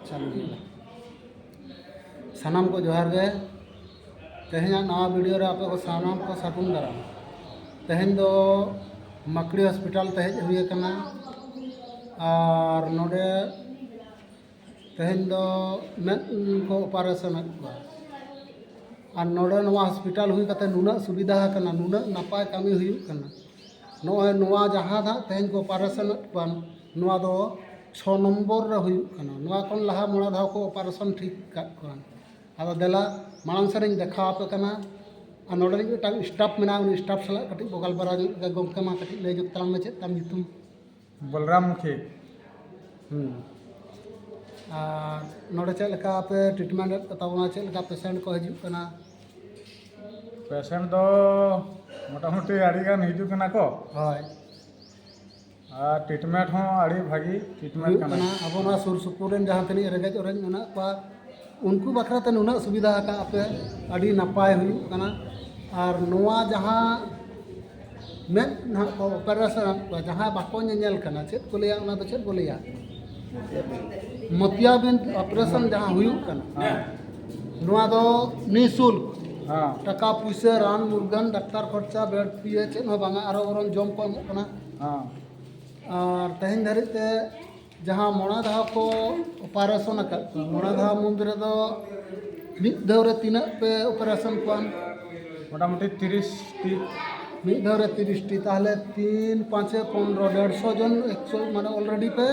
चालू सानाम को जोहार गे तेहना नवा वीडियो रे आपे को सानाम को सागुन दाराम तेहन दो मकड़ी हॉस्पिटल ते हेज हुई कना और नोडे तेहन दो में को ऑपरेशन और नोडे नवा हॉस्पिटल हुई कते नुना सुविधा कना नुना नपाय कामी हुई कना नोए नवा जहां दा तेहन को ऑपरेशन पान नवा दो 6 नंबर रे हुई कना नवा कोन लहा मोड़ा धाव को ऑपरेशन ठीक का कोन आदा देला मांग सरिंग देखा पे कना और नोडे टाइम स्टाफ मेना उन स्टाफ सला कटी बगल बरा गोमके मा कटी ले जो तलाम में चे तम युतुम बलराम मुखी और नोडे चे लका पे ट्रीटमेंट तावना चे लका पेशेंट को हजू कना पेशेंट दो मोटामुटी आड़ी गान हिजू कना को होय और ट्रीटमेंट हो आड़ी भागी ट्रीटमेंट कना अब ना सुर सुपुर रेन जहां तनी रेगेज ओरेज मेना पा उनको बखरा ते नुना सुविधा का पे आड़ी नपाय हुई कना और नोआ जहां में ना ऑपरेशन जहां बाको नेल कना चेत को लिया उना तो चेत बोलिया मोतियाबिंद ऑपरेशन जहां हुई कना नोआ दो निशुल्क हां टाका पुइसे रान मुर्गन डॉक्टर खर्चा बेड फी चेत हो बांगा आरो बरन जम को कना हां और तेहन धरित ते जहां मोना धाव को ऑपरेशन का मोना धाव मुंद्रे दो मिद धाव रे तीना पे ऑपरेशन कोन मोटामुटी 30 टी मिद धाव रे 30 टी ताहले 3 5 15 150 जन 100 माने ऑलरेडी पे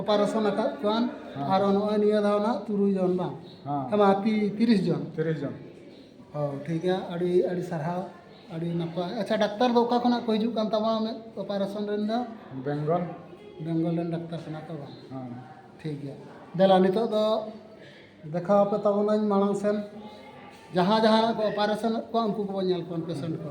ऑपरेशन का कोन और नय निया धाव ना 3 जन बा हां हम 30 जन 30 जन हो ठीक है अड़ी अड़ी सरहाव अड़ी नपा अच्छा डॉक्टर दो का खना को हिजू कान तबा में ऑपरेशन रेन दा बेंगल बेंगल रेन डॉक्टर कना तो बा हां ठीक है देला नितो दो देखा पे तबना मांग सेन जहां जहां को ऑपरेशन को उनको को पेशेंट को